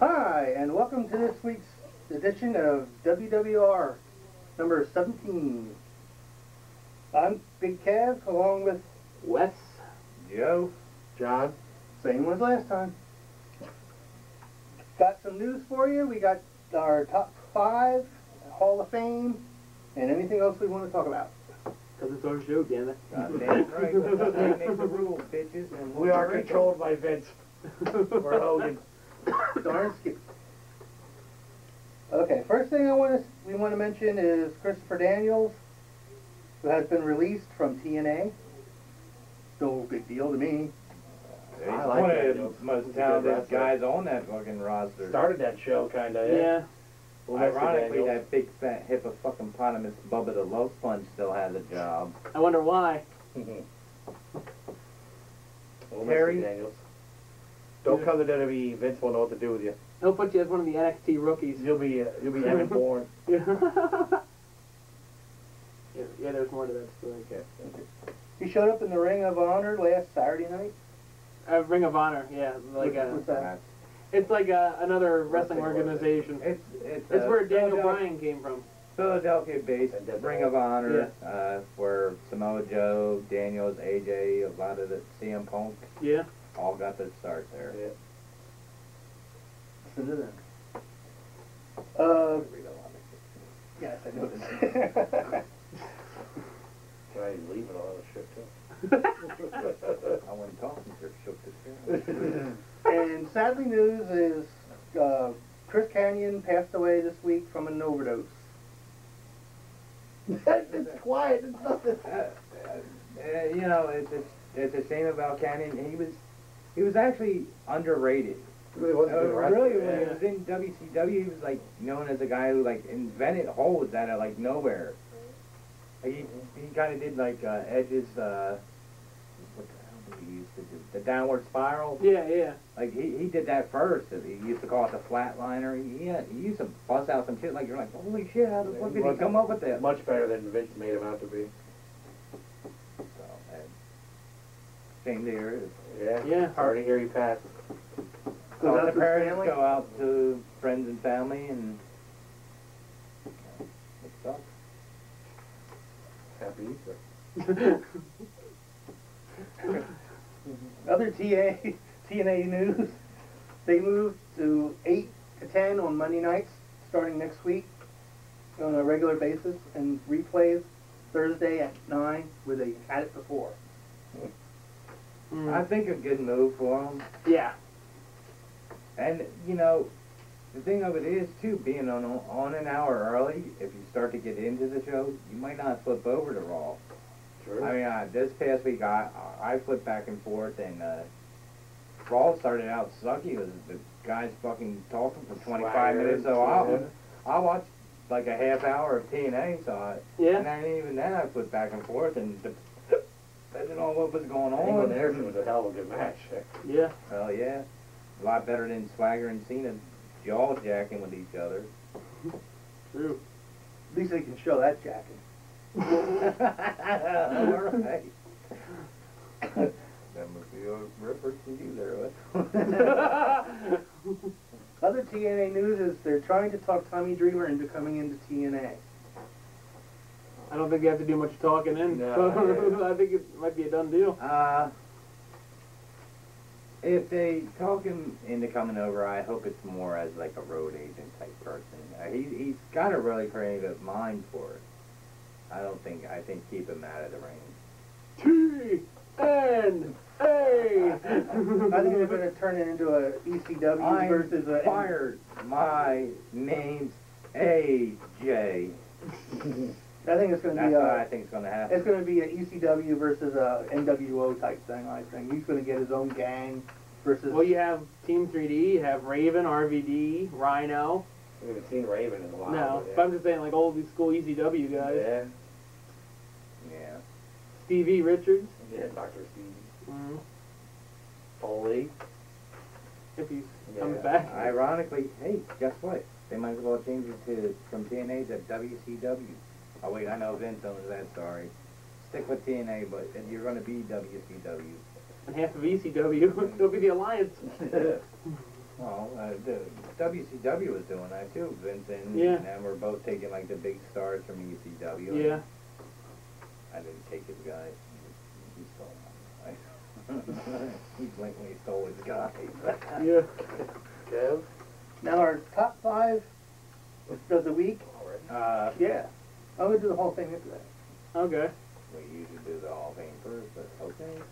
Hi, and welcome to this week's edition of WWR number 17. I'm Big Kev, along with Wes, Joe, John. Same as last time. Got some news for you. We got our top 5, Hall of Fame, and anything else we want to talk about. Because it's our show, damn it. God damn right. They make the rules, bitches. And We are controlled by Vince. We're Hogan. Darn skip. Okay, first thing we want to mention is Christopher Daniels, who has been released from TNA. No big deal to me. He's I like one of Daniels. the most He's a good talented wrestler. guys on that fucking roster. Started that show, kind of. Yeah. Well, Ironically, that big fat hippopotamus Bubba the Love Sponge still has a job. I wonder why. Terry? Daniels. Don't come to WWE. Vince won't know what to do with you. He'll put you as one of the NXT rookies. You'll be Evan Bourne. Yeah. Yeah, there's more to that story. Okay. He showed up in the Ring of Honor last Saturday night. Ring of Honor, yeah, like What's that? it's like another wrestling organization. It's where Daniel Bryan came from. Philadelphia-based And Ring of Honor, where Samoa Joe, Daniels, AJ, a lot of the CM Punk, Yeah. all got their start there. Yeah. Listen to them. Yes, I noticed. Right, he's leaving all that shit too. I wasn't talking to her, shook this down. And sadly news is Chris Kanyon passed away this week from an overdose. It's quiet. It's nothing. You know, it's a shame about Canyon. He was actually underrated. Really wasn't good wrestler. Really, when he was in WCW, he was like known as a guy who like invented holds out of like nowhere. Like, he kind of did like Edge's what the hell did he used to do? The downward spiral. Yeah, yeah. Like he did that first. He used to call it the flatliner. He used to bust out some shit like you're like, holy shit, how the fuck did he come up with that? Much better than Vince made him out to be. So, shame to hear it. Yeah. Yeah. Sorry to hear he passed. Goes out The to his parents family? go out to friends and family, and it sucks. Happy Easter. Other TNA news, they moved to 8 to 10 on Monday nights starting next week on a regular basis, and replays Thursday at 9 where they had it before. I think a good move for them. Yeah. And, you know, the thing of it is, too, being on an hour early, if you start to get into the show, you might not flip over to Raw. True. I mean, this past week, I flipped back and forth, and Raw started out sucky. The guys fucking talking for 25 minutes, so I watched like a half hour of TNA, so Yeah. and then even then I flipped back and forth, and depending on what was going England on. Anderson was a hell of a good match. Yeah. Well, yeah. A lot better than Swagger and Cena jaw-jacking with each other. True. At least they can show that jacket. All right. That must be a reference to you there, Other TNA news is they're trying to talk Tommy Dreamer into coming into TNA. I don't think you have to do much talking in. No, I think it might be a done deal. If they talk him into coming over, I hope it's more as like a road agent type person. He's got a really creative mind for it. I think keep him out of the ring. TNA. I think they're going to turn it into a ECW versus a... Fired. My name's AJ. I think it's going to be That's what I think is going to happen. It's going to be an ECW versus a NWO type thing, I think. He's going to get his own gang versus... Well, you have Team 3D, you have Raven, RVD, Rhino. We haven't seen Raven in a while. No, but I'm just saying, like, old school ECW guys. Yeah. Yeah. Stevie Richards. Yeah, Dr. Steve. Mm-hmm. Foley. If he Yeah. comes back. Ironically, hey, guess what? They might as well change it from TNA to WCW. Oh wait, I know Vince owns that, sorry. Stick with TNA, but you're going to be WCW. And half of ECW, it'll be the Alliance. Well, the WCW was doing that too. Vincent Yeah. and them were both taking like the big stars from ECW. Yeah. I didn't take his guy. He stole my guy. He blatantly stole his guy. Yeah. Kev? Now our top 5 of the week. Yeah. I'm gonna do the whole thing after that. Okay. We usually do the Hall of Fame first, but okay.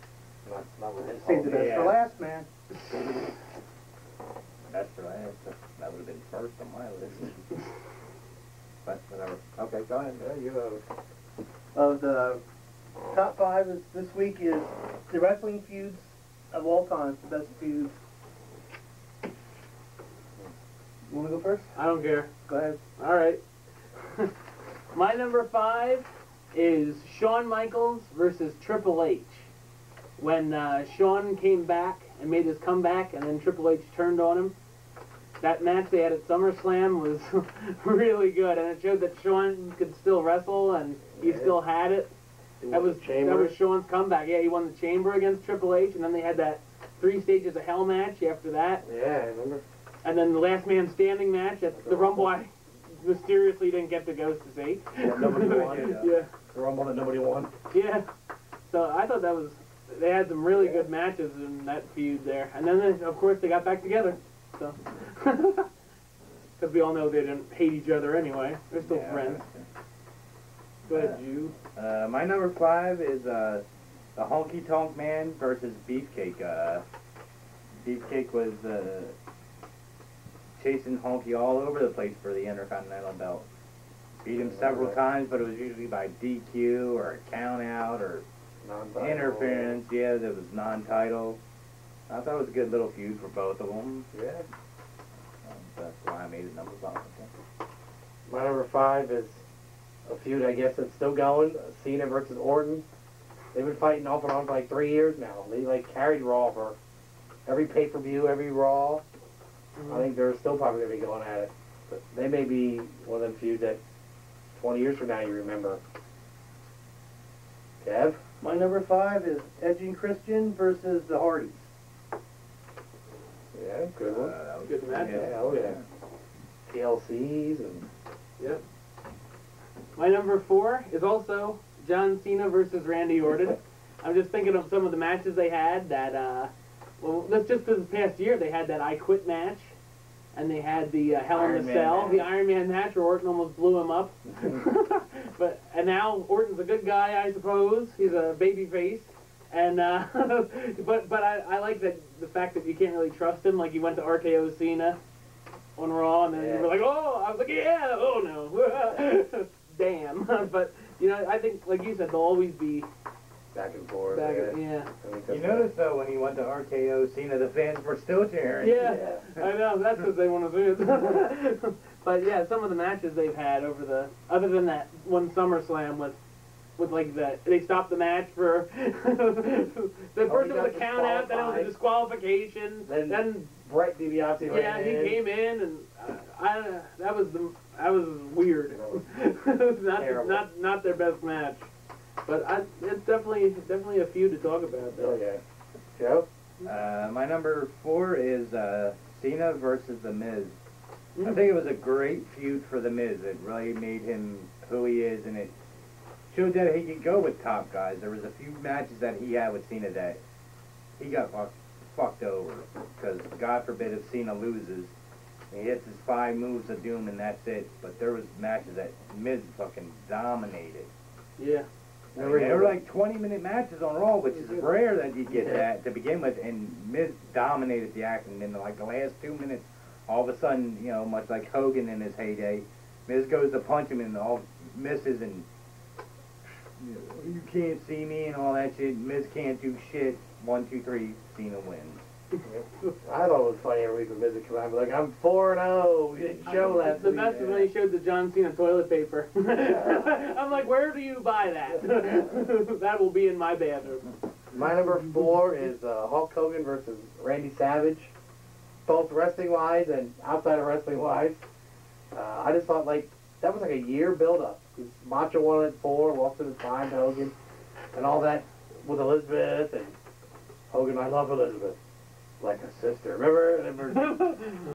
Not with his Save the best yeah. for last, man. That's for last. That would have been first on my list. But whatever. Okay, go ahead. Yeah, you have it. Of the top 5 this week is the wrestling feuds of all time, the best feuds. You wanna go first? I don't care. Go ahead. All right. My number 5 is Shawn Michaels versus Triple H. When Shawn came back and made his comeback, and then Triple H turned on him, that match they had at SummerSlam was really good, and it showed that Shawn could still wrestle, and he still had it. That was Shawn's comeback. Yeah, he won the Chamber against Triple H, and then they had that 3 stages of Hell match after that. Yeah, I remember. And then the Last Man Standing match at the Rumble. I mysteriously didn't get to go to see. Yeah, nobody won. Yeah. The Rumble that nobody won. Yeah. So I thought that was, they had some really good matches in that feud there. And then, of course, they got back together. So. Because we all know they didn't hate each other anyway. They're still friends. Go ahead, Jew. My number 5 is the Honky Tonk Man versus Beefcake. Beefcake was chasing Honky all over the place for the Intercontinental belt. Beat him several times, but it was usually by DQ or a count out or interference. Yeah, that was non-title. I thought it was a good little feud for both of them. Yeah. That's why I made it number 5. Okay. My number 5 is a feud, I guess, that's still going. Cena versus Orton. They've been fighting off and on for like 3 years now. They like carried Raw for every pay-per-view, every Raw. I think they're still probably going to be going at it. But they may be one of them feuds that 20 years from now you remember. Kev? My number 5 is Edge and Christian versus the Hardys. Yeah, good one. That was Good match. Yeah, oh yeah. TLCs and... Yep. My number 4 is also John Cena versus Randy Orton. I'm just thinking of some of the matches they had that, well, that's just this past year. They had that I Quit match, and they had the Hell in the Cell, the Iron Man match where Orton almost blew him up. And now Orton's a good guy, I suppose. He's a baby face. And, but I like that the fact that you can't really trust him. Like, he went to RKO Cena on Raw, and then you were like, oh, I was like, yeah, oh no. Damn. But, you know, I think, like you said, they'll always be back and forth. back. Yeah. Yeah. You notice though when he went to RKO Cena, the fans were still cheering. Yeah, I know. That's what they want to do. But yeah, some of the matches they've had over the, other than that one SummerSlam with like they stopped the match for the first it was a count out, then it was a disqualification, then Brett DiBiase. yeah, he came in and that was weird. not their best match, but it's definitely a feud to talk about though. Oh yeah. Joe? My number 4 is Cena versus The Miz. I think it was a great feud for The Miz. It really made him who he is, and it showed that he could go with top guys. There was a few matches that he had with Cena that he got fucked over, because God forbid if Cena loses, he hits his 5 moves of doom and that's it. But there was matches that Miz fucking dominated. Yeah. I mean, they were like 20-minute matches on Raw, which is rare that you get that to begin with, and Miz dominated the action. And in like the last 2 minutes, all of a sudden, you know, much like Hogan in his heyday, Miz goes to punch him and all misses, and you can't see me and all that shit. Miz can't do shit. 1, 2, 3, Cena wins. I thought it was funny every week when Miz would come out and be like, I'm 4-0. We didn't show that. The best is when he showed the John Cena toilet paper. I'm like, where do you buy that? That will be in my bathroom. My number 4 is Hulk Hogan versus Randy Savage. Both wrestling-wise and outside of wrestling-wise. I just thought, like, that was like a year build-up. Macho won at 4, lost to the time to Hogan, and all that with Elizabeth, and Hogan, I love Elizabeth. like a sister. Remember?